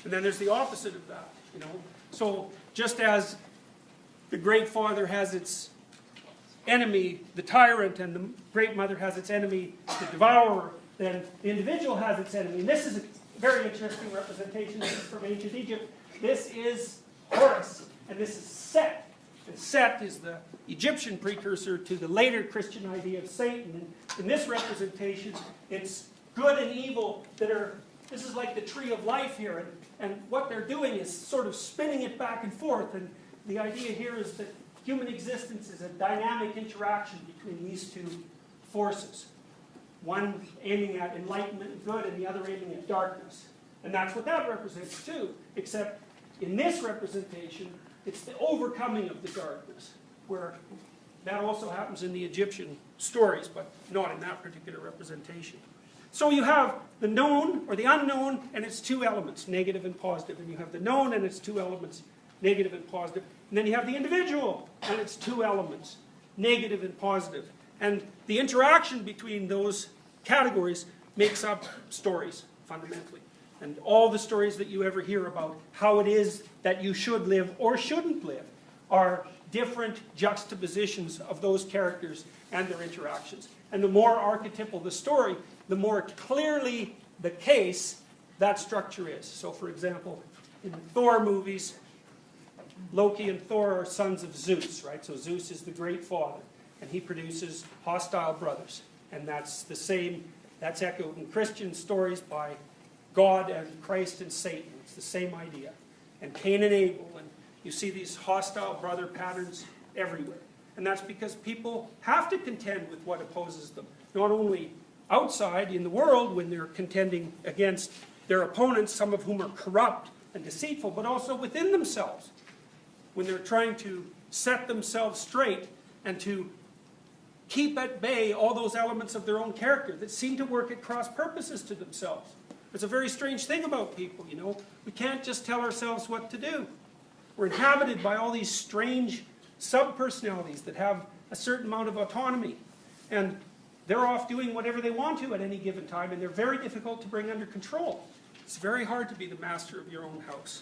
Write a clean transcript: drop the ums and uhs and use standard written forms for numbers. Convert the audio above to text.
And then there's the opposite of that, you know. So just as the great father has its enemy, the tyrant, and the great mother has its enemy, the devourer, then the individual has its enemy. And this is a very interesting representation. This is from ancient Egypt. This is Horus, and this is Set. And Set is the Egyptian precursor to the later Christian idea of Satan. And in this representation, it's good and evil that are, this is like the tree of life here. And what they're doing is sort of spinning it back and forth. And the idea here is that human existence is a dynamic interaction between these two forces. One aiming at enlightenment and good, and the other aiming at darkness. And that's what that represents too, except in this representation, it's the overcoming of the darkness, where that also happens in the Egyptian stories, but not in that particular representation. So you have the known, or the unknown, and its two elements, negative and positive. And you have the known and its two elements, negative and positive. And then you have the individual and its two elements, negative and positive. And the interaction between those categories makes up stories, fundamentally. And all the stories that you ever hear about how it is that you should live or shouldn't live are different juxtapositions of those characters and their interactions. And the more archetypal the story, the more clearly the case that structure is. So for example, in the Thor movies, Loki and Thor are sons of Zeus, right? So Zeus is the great father, and he produces hostile brothers. And that's the same, that's echoed in Christian stories by God and Christ and Satan. It's the same idea. And Cain and Abel, and you see these hostile brother patterns everywhere. And that's because people have to contend with what opposes them. Not only outside in the world when they're contending against their opponents, some of whom are corrupt and deceitful, but also within themselves. When they're trying to set themselves straight and to keep at bay all those elements of their own character that seem to work at cross purposes to themselves. It's a very strange thing about people, you know. We can't just tell ourselves what to do. We're inhabited by all these strange sub-personalities that have a certain amount of autonomy. And they're off doing whatever they want to at any given time, and they're very difficult to bring under control. It's very hard to be the master of your own house.